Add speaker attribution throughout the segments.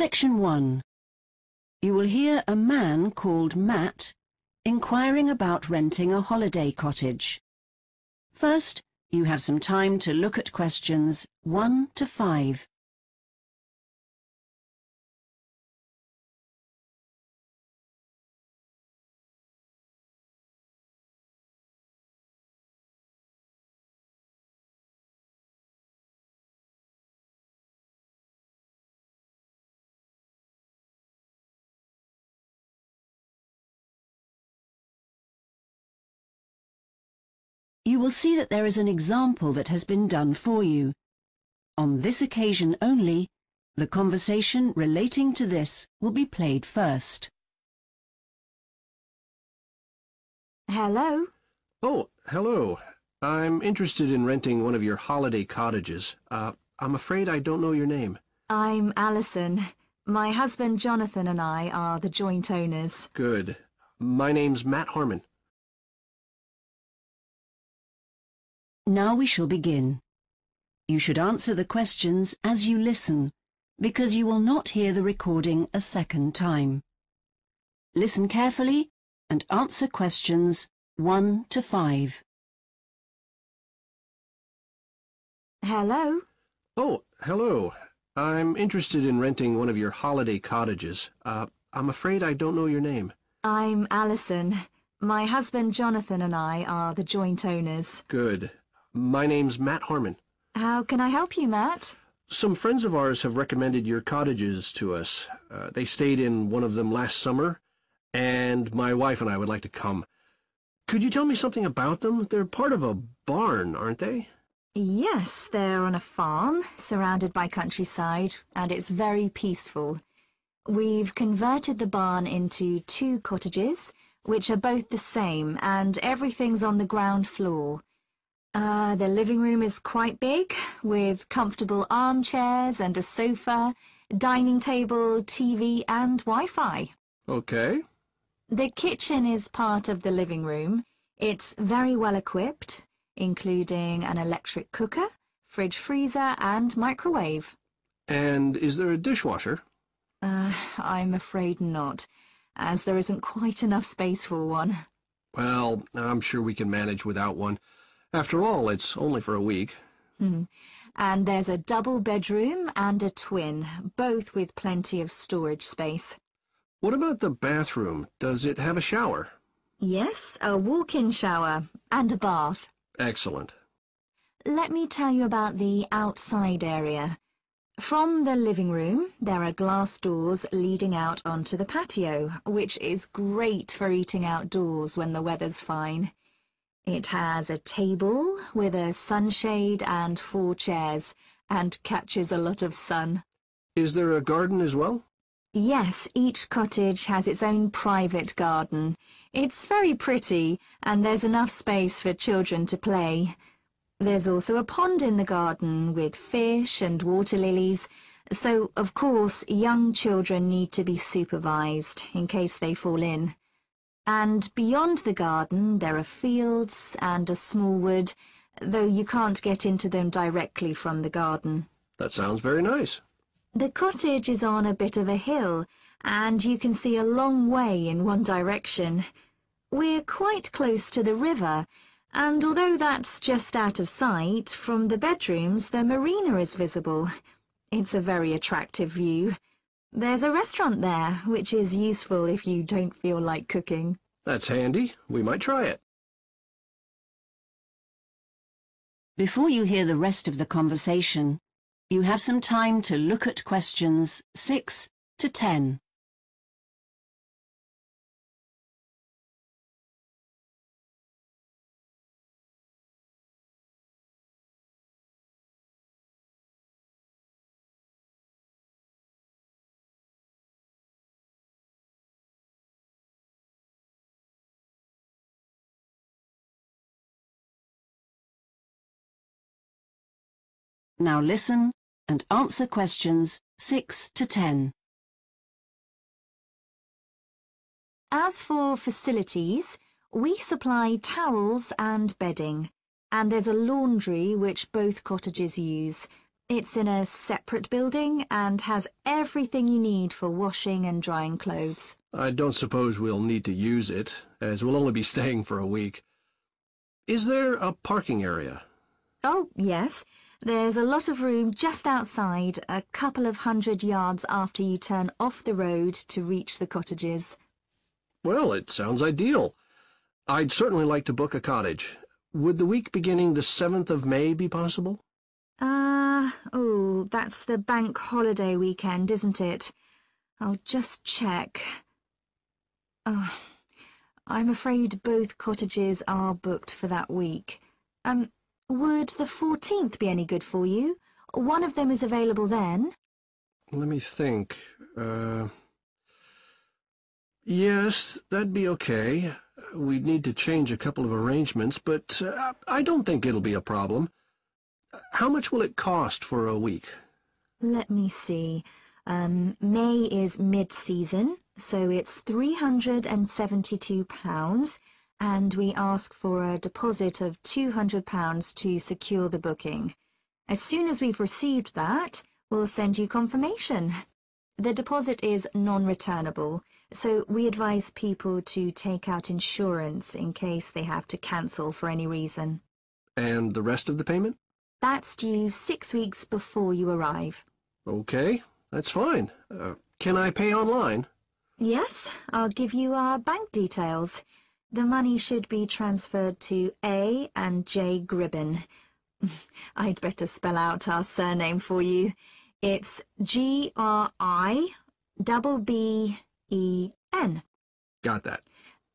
Speaker 1: Section 1. You will hear a man called Matt inquiring about renting a holiday cottage. First, you have some time to look at questions 1 to 5. You will see that there is an example that has been done for you. On this occasion only, the conversation relating to this will be played first.
Speaker 2: Hello?
Speaker 3: Oh, hello. I'm interested in renting one of your holiday cottages. I'm afraid I don't know your name.
Speaker 2: I'm Alison. My husband Jonathan and I are the joint owners.
Speaker 3: Good. My name's Matt Harmon.
Speaker 1: Now we shall begin. You should answer the questions as you listen, because you will not hear the recording a second time. Listen carefully and answer questions 1 to 5.
Speaker 2: Hello?
Speaker 3: Oh, hello. I'm interested in renting one of your holiday cottages. I'm afraid I don't know your name.
Speaker 2: I'm Alison. My husband Jonathan and I are the joint owners.
Speaker 3: Good. My name's Matt Harmon.
Speaker 2: How can I help you, Matt?
Speaker 3: Some friends of ours have recommended your cottages to us. They stayed in one of them last summer, and my wife and I would like to come. Could you tell me something about them? They're part of a barn, aren't they?
Speaker 2: Yes, they're on a farm, surrounded by countryside, and it's very peaceful. We've converted the barn into 2 cottages, which are both the same, and everything's on the ground floor. The living room is quite big, with comfortable armchairs and a sofa, dining table, TV and Wi-Fi.
Speaker 3: Okay.
Speaker 2: The kitchen is part of the living room. It's very well equipped, including an electric cooker, fridge freezer and microwave.
Speaker 3: And is there a dishwasher?
Speaker 2: I'm afraid not, as there isn't quite enough space for one.
Speaker 3: Well, I'm sure we can manage without one. After all, it's only for a week.
Speaker 2: And there's a double bedroom and a twin, both with plenty of storage space.
Speaker 3: What about the bathroom? Does it have a shower?
Speaker 2: Yes, a walk-in shower and a bath.
Speaker 3: Excellent.
Speaker 2: Let me tell you about the outside area. From the living room, there are glass doors leading out onto the patio, which is great for eating outdoors when the weather's fine. It has a table with a sunshade and 4 chairs, and catches a lot of sun.
Speaker 3: Is there a garden as well?
Speaker 2: Yes, each cottage has its own private garden. It's very pretty, and there's enough space for children to play. There's also a pond in the garden with fish and water lilies, so, of course, young children need to be supervised in case they fall in. And beyond the garden there are fields and a small wood, though you can't get into them directly from the garden.
Speaker 3: That sounds very nice.
Speaker 2: The cottage is on a bit of a hill, and you can see a long way in one direction. We're quite close to the river, and although that's just out of sight, from the bedrooms the marina is visible. It's a very attractive view. There's a restaurant there, which is useful if you don't feel like cooking.
Speaker 3: That's handy. We might try it.
Speaker 1: Before you hear the rest of the conversation, you have some time to look at questions 6 to 10. Now listen and answer questions 6 to 10.
Speaker 2: As for facilities, we supply towels and bedding, and there's a laundry which both cottages use. It's in a separate building and has everything you need for washing and drying clothes.
Speaker 3: I don't suppose we'll need to use it, as we'll only be staying for a week. Is there a parking area?
Speaker 2: Oh, yes. There's a lot of room just outside, a couple of 100 yards after you turn off the road to reach the cottages.
Speaker 3: Well, it sounds ideal. I'd certainly like to book a cottage. Would the week beginning the 7th of May be possible?
Speaker 2: That's the bank holiday weekend, isn't it? I'll just check. Oh, I'm afraid both cottages are booked for that week. Would the 14th be any good for you? One of them is available then.
Speaker 3: Let me think. Yes, that'd be okay. We'd need to change a couple of arrangements, but I don't think it'll be a problem. How much will it cost for a week?
Speaker 2: Let me see. May is mid-season, so it's £372, and we ask for a deposit of £200 to secure the booking. As soon as we've received that, we'll send you confirmation. The deposit is non-returnable, so we advise people to take out insurance in case they have to cancel for any reason.
Speaker 3: And the rest of the payment?
Speaker 2: That's due 6 weeks before you arrive.
Speaker 3: Okay, that's fine. Can I pay online?
Speaker 2: Yes, I'll give you our bank details. The money should be transferred to A and J Gribbin. I'd better spell out our surname for you. It's GRIBBEN.
Speaker 3: Got that.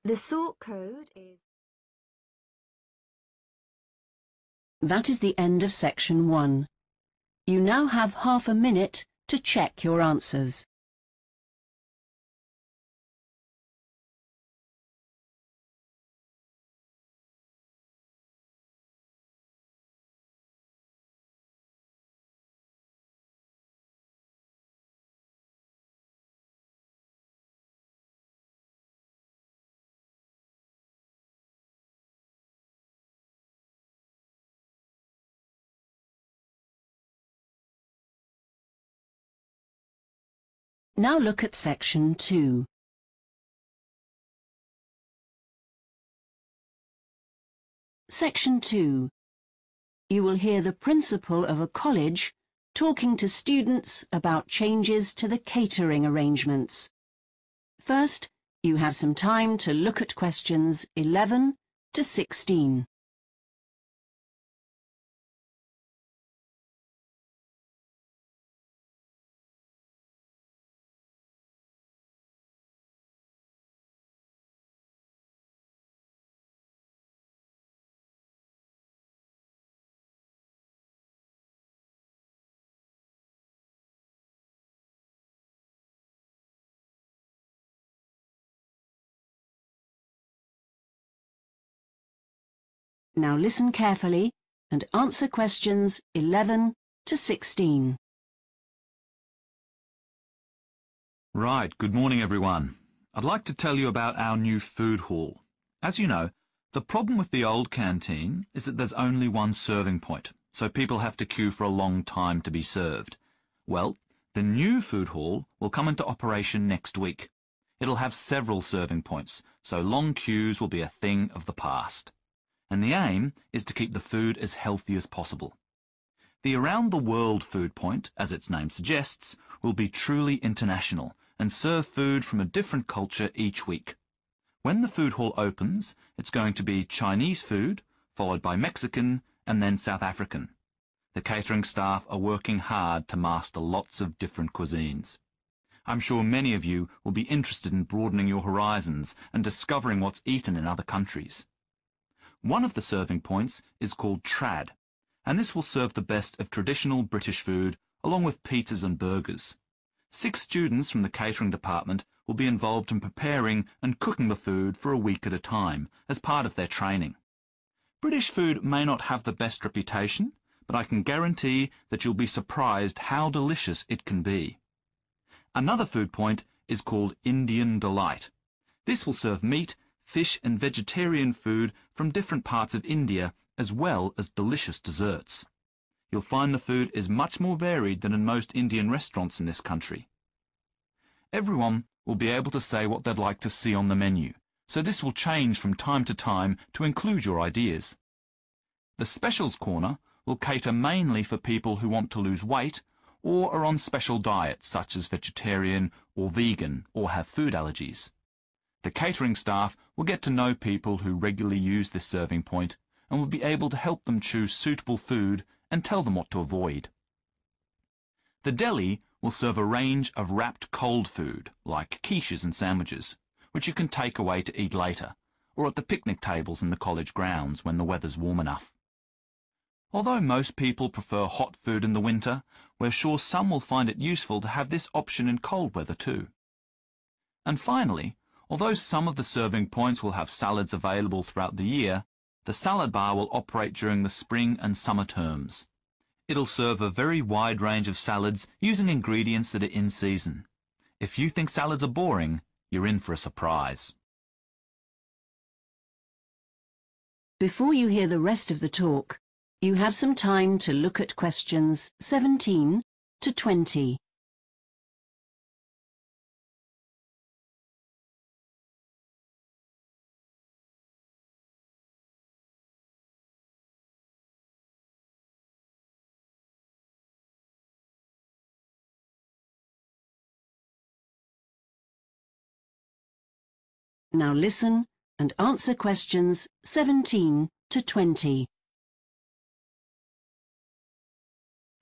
Speaker 2: The sort code is...
Speaker 1: That is the end of section 1. You now have half a minute to check your answers. Now look at section 2. Section 2. You will hear the principal of a college talking to students about changes to the catering arrangements. First, you have some time to look at questions 11 to 16. Now listen carefully and answer questions 11 to 16.
Speaker 4: Right, good morning everyone. I'd like to tell you about our new food hall. As you know, the problem with the old canteen is that there's only one serving point, so people have to queue for a long time to be served. Well, the new food hall will come into operation next week. It'll have several serving points, so long queues will be a thing of the past. And the aim is to keep the food as healthy as possible. The Around the World food point, as its name suggests, will be truly international and serve food from a different culture each week. When the food hall opens, it's going to be Chinese food, followed by Mexican, and then South African. The catering staff are working hard to master lots of different cuisines. I'm sure many of you will be interested in broadening your horizons and discovering what's eaten in other countries. One of the serving points is called Trad, and this will serve the best of traditional British food along with pizzas and burgers. 6 students from the catering department will be involved in preparing and cooking the food for a week at a time as part of their training. British food may not have the best reputation, but I can guarantee that you'll be surprised how delicious it can be. Another food point is called Indian Delight. This will serve meat, fish and vegetarian food from different parts of India, as well as delicious desserts. you'll find the food is much more varied than in most Indian restaurants in this country. Everyone will be able to say what they'd like to see on the menu, so this will change from time to time to include your ideas. The Specials Corner will cater mainly for people who want to lose weight or are on special diets such as vegetarian or vegan or have food allergies. The catering staff will get to know people who regularly use this serving point and will be able to help them choose suitable food and tell them what to avoid. The deli will serve a range of wrapped cold food like quiches and sandwiches, which you can take away to eat later, or at the picnic tables in the college grounds when the weather's warm enough. Although most people prefer hot food in the winter, we're sure some will find it useful to have this option in cold weather too. And finally, although some of the serving points will have salads available throughout the year, the salad bar will operate during the spring and summer terms. It'll serve a very wide range of salads using ingredients that are in season. If you think salads are boring, you're in for a surprise.
Speaker 1: Before you hear the rest of the talk, you have some time to look at questions 17 to 20. Now listen and answer questions 17 to 20.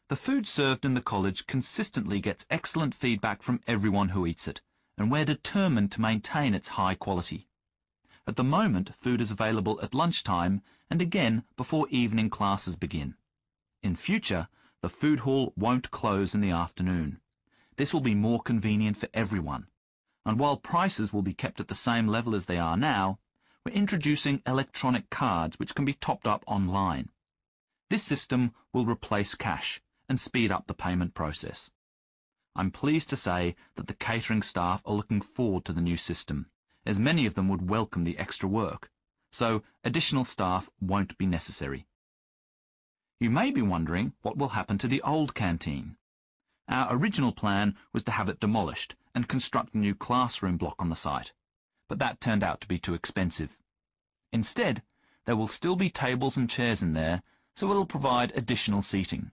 Speaker 4: The food served in the college consistently gets excellent feedback from everyone who eats it, and we're determined to maintain its high quality. At the moment, food is available at lunchtime and again before evening classes begin. In future, the food hall won't close in the afternoon. This will be more convenient for everyone. And while prices will be kept at the same level as they are now, we're introducing electronic cards which can be topped up online. This system will replace cash and speed up the payment process. I'm pleased to say that the catering staff are looking forward to the new system, as many of them would welcome the extra work, so additional staff won't be necessary. You may be wondering what will happen to the old canteen. Our original plan was to have it demolished and construct a new classroom block on the site, but that turned out to be too expensive. Instead, there will still be tables and chairs in there, so it'll provide additional seating.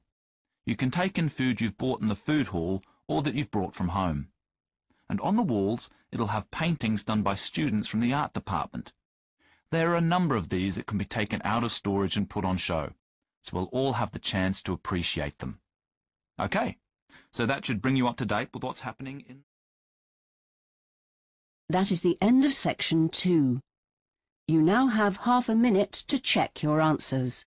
Speaker 4: You can take in food you've bought in the food hall or that you've brought from home. And on the walls, it'll have paintings done by students from the art department. There are a number of these that can be taken out of storage and put on show, so we'll all have the chance to appreciate them. Okay, so that should bring you up to date with what's happening in...
Speaker 1: That is the end of section 2. You now have half a minute to check your answers.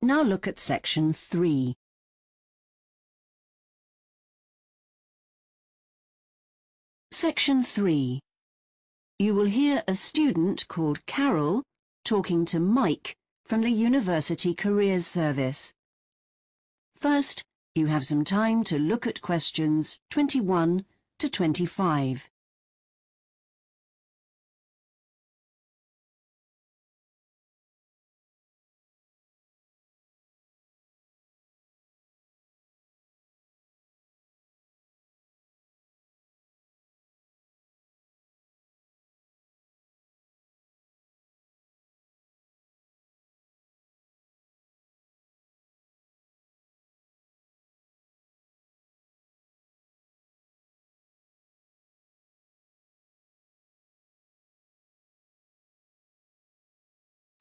Speaker 1: Now look at section 3. Section 3. You will hear a student called Carol talking to Mike from the University Careers Service. First, you have some time to look at questions 21 to 25.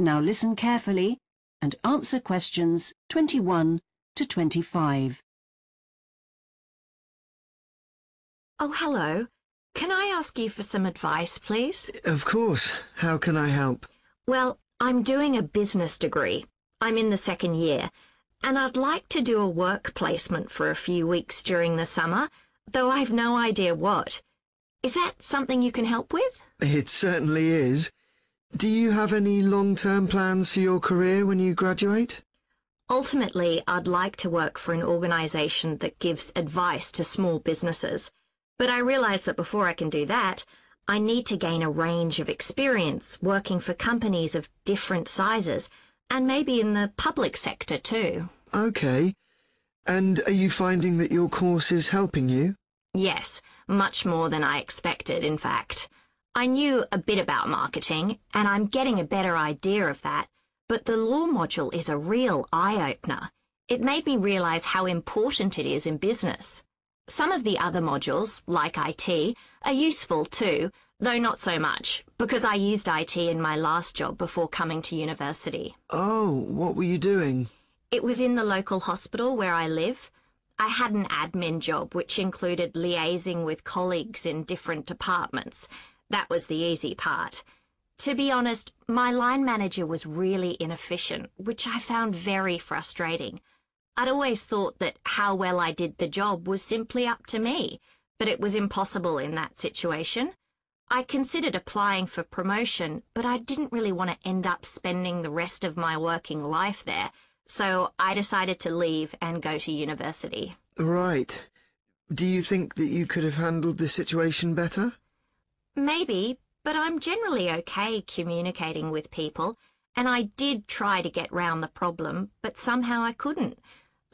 Speaker 1: Now listen carefully and answer questions 21 to 25.
Speaker 5: Oh, hello. Can I ask you for some advice, please?
Speaker 6: Of course. How can I help?
Speaker 5: Well, I'm doing a business degree. I'm in the second year, and I'd like to do a work placement for a few weeks during the summer, though I've no idea what. Is that something you can help with?
Speaker 6: It certainly is. Do you have any long-term plans for your career when you graduate?
Speaker 5: Ultimately, I'd like to work for an organisation that gives advice to small businesses, but I realise that before I can do that, I need to gain a range of experience working for companies of different sizes, and maybe in the public sector too.
Speaker 6: Okay. And are you finding that your course is helping you?
Speaker 5: Yes, much more than I expected, in fact. I knew a bit about marketing, and I'm getting a better idea of that, but the law module is a real eye-opener. It made me realise how important it is in business. Some of the other modules, like IT, are useful too, though not so much, because I used IT in my last job before coming to university.
Speaker 6: Oh, what were you doing?
Speaker 5: It was in the local hospital where I live. I had an admin job which included liaising with colleagues in different departments. That was the easy part. To be honest, my line manager was really inefficient, which I found very frustrating. I'd always thought that how well I did the job was simply up to me, but it was impossible in that situation. I considered applying for promotion, but I didn't really want to end up spending the rest of my working life there, so I decided to leave and go to university.
Speaker 6: Right. Do you think that you could have handled the situation better?
Speaker 5: Maybe, but I'm generally okay communicating with people, and I did try to get round the problem, but somehow I couldn't.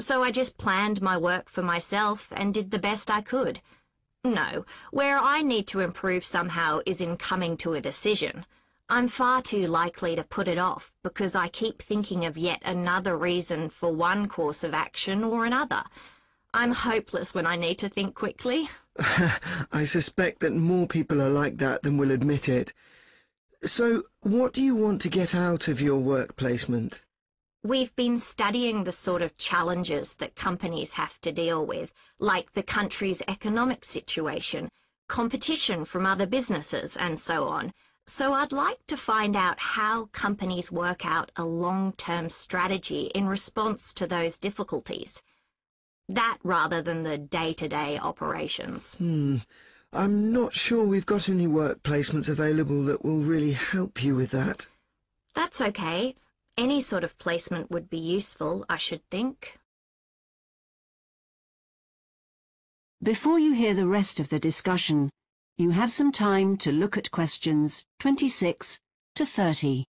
Speaker 5: So I just planned my work for myself and did the best I could. No, where I need to improve somehow is in coming to a decision. I'm far too likely to put it off because I keep thinking of yet another reason for one course of action or another. I'm hopeless when I need to think quickly.
Speaker 6: I suspect that more people are like that than will admit it. So, what do you want to get out of your work placement?
Speaker 5: We've been studying the sort of challenges that companies have to deal with, like the country's economic situation, competition from other businesses, and so on. So I'd like to find out how companies work out a long-term strategy in response to those difficulties. That rather than the day-to-day operations.
Speaker 6: I'm not sure we've got any work placements available that will really help you with that.
Speaker 5: That's okay. Any sort of placement would be useful, I should think.
Speaker 1: Before you hear the rest of the discussion, you have some time to look at questions 26 to 30.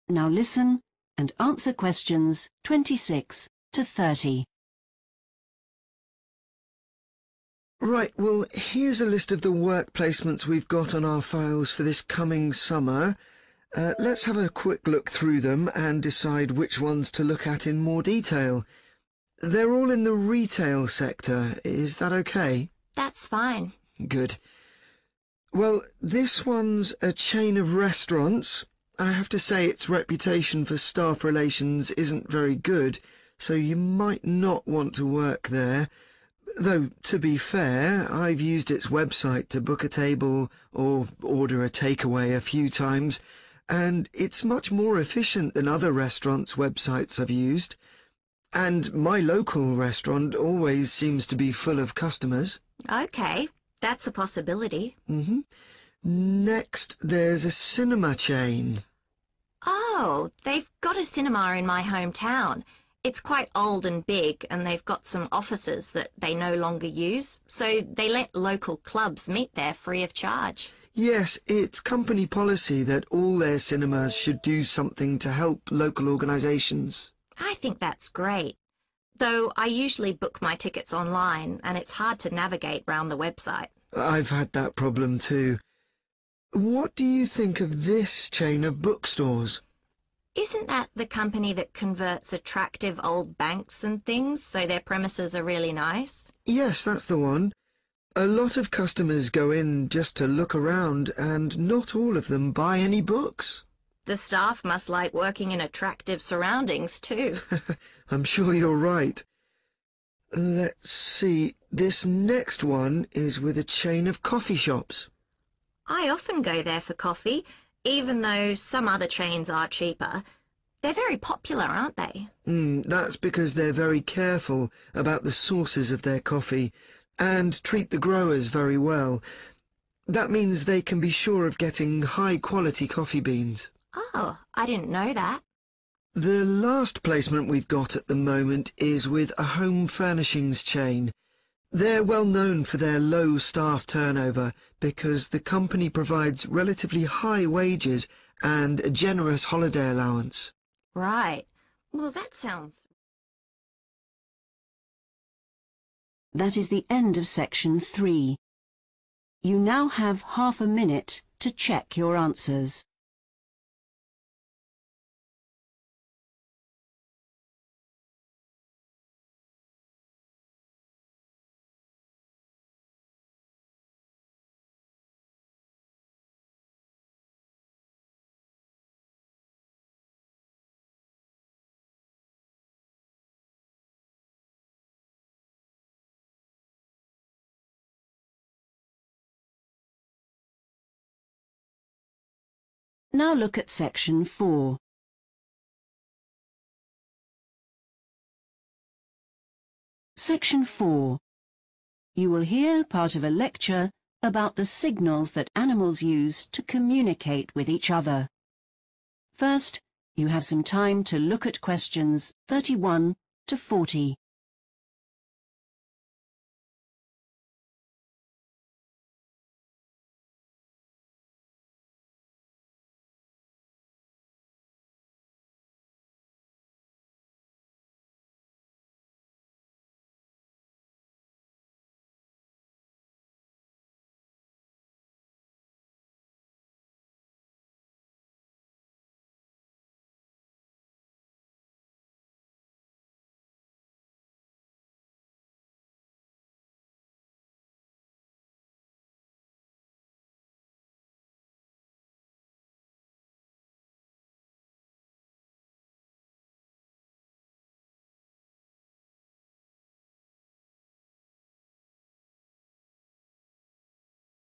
Speaker 1: Now listen and answer questions 26 to 30.
Speaker 6: Right, well, here's a list of the work placements we've got on our files for this coming summer. Let's have a quick look through them and decide which ones to look at in more detail. They're all in the retail sector. Is that okay?
Speaker 5: That's fine.
Speaker 6: Good. Well, this one's a chain of restaurants. I have to say its reputation for staff relations isn't very good, so you might not want to work there. Though, to be fair, I've used its website to book a table or order a takeaway a few times, and it's much more efficient than other restaurants' websites I've used. And my local restaurant always seems to be full of customers.
Speaker 5: Okay, that's a possibility.
Speaker 6: Next, there's a cinema chain.
Speaker 5: Oh, they've got a cinema in my hometown. It's quite old and big, and they've got some offices that they no longer use, so they let local clubs meet there free of charge.
Speaker 6: Yes, it's company policy that all their cinemas should do something to help local organisations.
Speaker 5: I think that's great. Though I usually book my tickets online, and it's hard to navigate round the website.
Speaker 6: I've had that problem too. What do you think of this chain of bookstores?
Speaker 5: Isn't that the company that converts attractive old banks and things so their premises are really nice?
Speaker 6: Yes, that's the one. A lot of customers go in just to look around, and not all of them buy any books.
Speaker 5: The staff must like working in attractive surroundings too.
Speaker 6: I'm sure you're right. Let's see, this next one is with a chain of coffee shops.
Speaker 5: I often go there for coffee, even though some other chains are cheaper. They're very popular, aren't they?
Speaker 6: That's because they're very careful about the sources of their coffee and treat the growers very well. That means they can be sure of getting high-quality coffee beans.
Speaker 5: Oh, I didn't know that.
Speaker 6: The last placement we've got at the moment is with a home furnishings chain. They're well known for their low staff turnover because the company provides relatively high wages and a generous holiday allowance.
Speaker 5: Right. Well, that sounds...
Speaker 1: That is the end of section 3. You now have half a minute to check your answers. Now look at section 4. Section 4. You will hear part of a lecture about the signals that animals use to communicate with each other. First, you have some time to look at questions 31 to 40.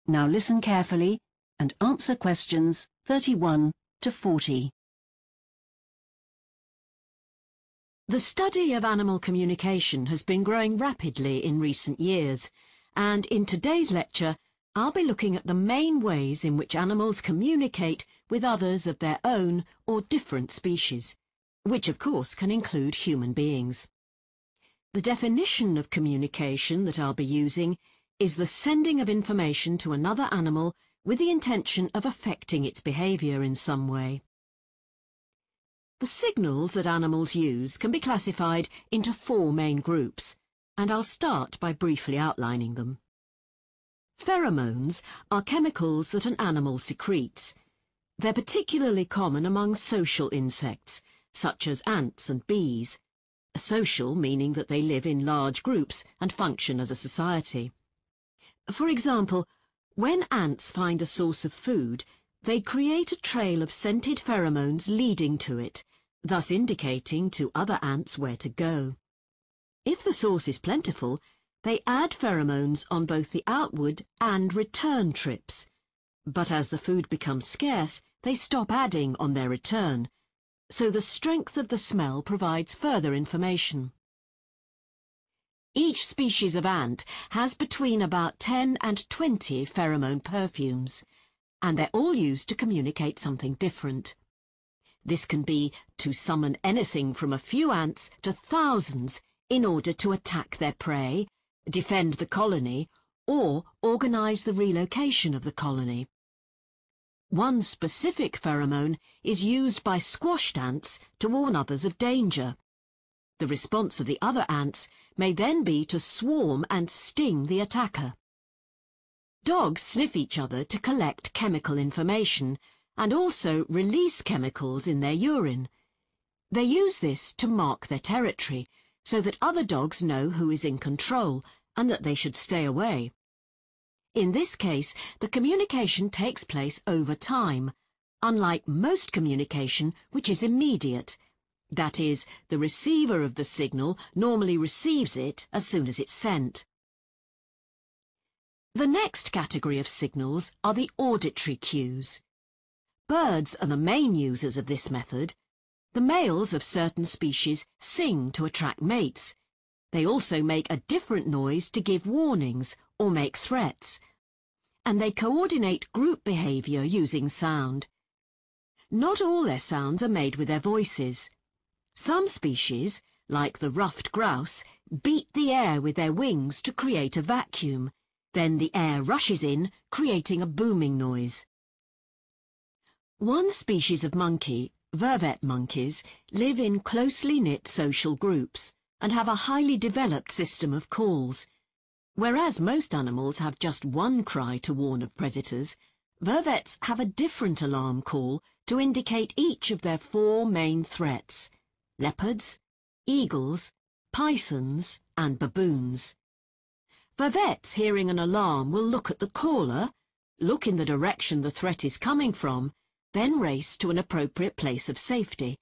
Speaker 1: Now listen carefully and answer questions 31 to 40.
Speaker 7: The study of animal communication has been growing rapidly in recent years, and in today's lecture I'll be looking at the main ways in which animals communicate with others of their own or different species, which of course can include human beings. The definition of communication that I'll be using is the sending of information to another animal with the intention of affecting its behaviour in some way. The signals that animals use can be classified into 4 main groups, and I'll start by briefly outlining them. Pheromones are chemicals that an animal secretes. They're particularly common among social insects, such as ants and bees. Social meaning that they live in large groups and function as a society. For example, when ants find a source of food, they create a trail of scented pheromones leading to it, thus indicating to other ants where to go. If the source is plentiful, they add pheromones on both the outward and return trips. But as the food becomes scarce, they stop adding on their return, so the strength of the smell provides further information. Each species of ant has between about 10 and 20 pheromone perfumes, and they're all used to communicate something different. This can be to summon anything from a few ants to thousands in order to attack their prey, defend the colony, or organise the relocation of the colony. One specific pheromone is used by squashed ants to warn others of danger. The response of the other ants may then be to swarm and sting the attacker. Dogs sniff each other to collect chemical information and also release chemicals in their urine. They use this to mark their territory so that other dogs know who is in control and that they should stay away. In this case, the communication takes place over time, unlike most communication which is immediate. That is, the receiver of the signal normally receives it as soon as it's sent. The next category of signals are the auditory cues. Birds are the main users of this method. The males of certain species sing to attract mates. They also make a different noise to give warnings or make threats. And they coordinate group behaviour using sound. Not all their sounds are made with their voices. Some species, like the ruffed grouse, beat the air with their wings to create a vacuum. Then the air rushes in, creating a booming noise. One species of monkey, vervet monkeys, live in closely knit social groups and have a highly developed system of calls. Whereas most animals have just one cry to warn of predators, vervets have a different alarm call to indicate each of their 4 main threats: leopards, eagles, pythons and baboons. Vervets hearing an alarm will look at the caller, look in the direction the threat is coming from, then race to an appropriate place of safety.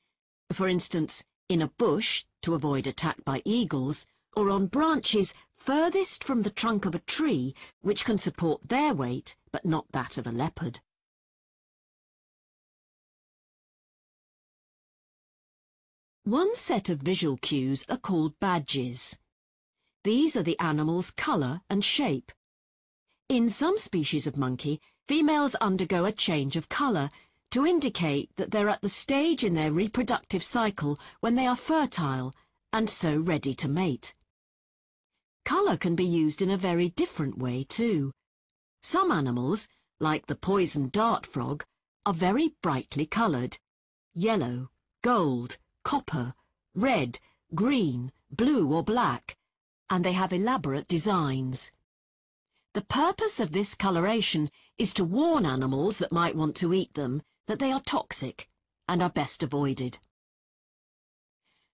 Speaker 7: For instance, in a bush to avoid attack by eagles, or on branches furthest from the trunk of a tree which can support their weight but not that of a leopard. One set of visual cues are called badges. These are the animal's colour and shape. In some species of monkey, females undergo a change of colour to indicate that they're at the stage in their reproductive cycle when they are fertile and so ready to mate. Colour can be used in a very different way too. Some animals, like the poison dart frog, are very brightly coloured: yellow, gold, copper, red, green, blue or black, and they have elaborate designs. The purpose of this coloration is to warn animals that might want to eat them that they are toxic and are best avoided.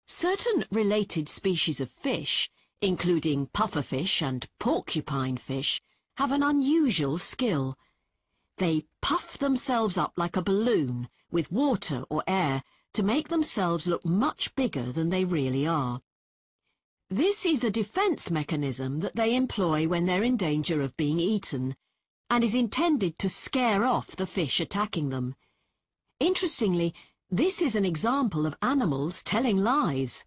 Speaker 7: Certain related species of fish, including pufferfish and porcupine fish, have an unusual skill. They puff themselves up like a balloon with water or air to make themselves look much bigger than they really are. This is a defence mechanism that they employ when they're in danger of being eaten, and is intended to scare off the fish attacking them. Interestingly, this is an example of animals telling lies.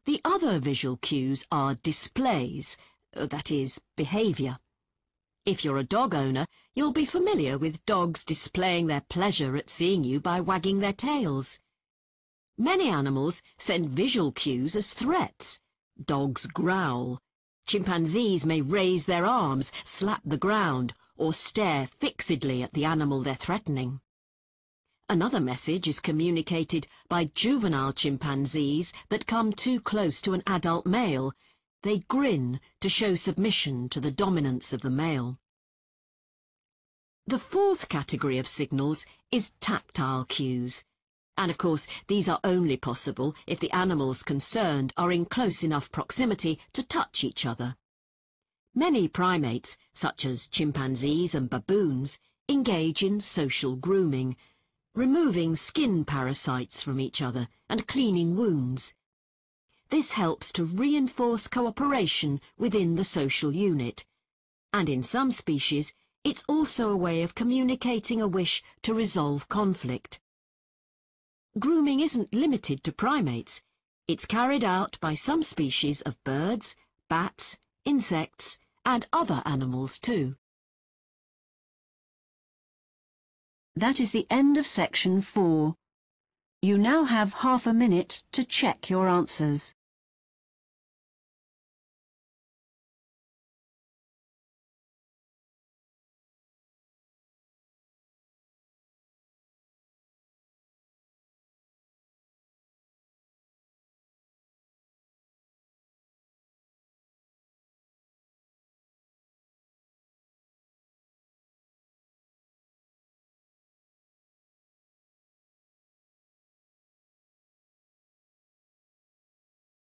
Speaker 7: The other visual cues are displays, that is, behaviour. If you're a dog owner, you'll be familiar with dogs displaying their pleasure at seeing you by wagging their tails. Many animals send visual cues as threats. Dogs growl. Chimpanzees may raise their arms, slap the ground, or stare fixedly at the animal they're threatening. Another message is communicated by juvenile chimpanzees that come too close to an adult male. They grin to show submission to the dominance of the male. The fourth category of signals is tactile cues. And of course, these are only possible if the animals concerned are in close enough proximity to touch each other. Many primates, such as chimpanzees and baboons, engage in social grooming, removing skin parasites from each other and cleaning wounds. This helps to reinforce cooperation within the social unit, and in some species, it's also a way of communicating a wish to resolve conflict. Grooming isn't limited to primates. It's carried out by some species of birds, bats, insects, and other animals too.
Speaker 1: That is the end of section 4. You now have half a minute to check your answers.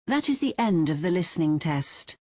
Speaker 1: That is the end of the listening test.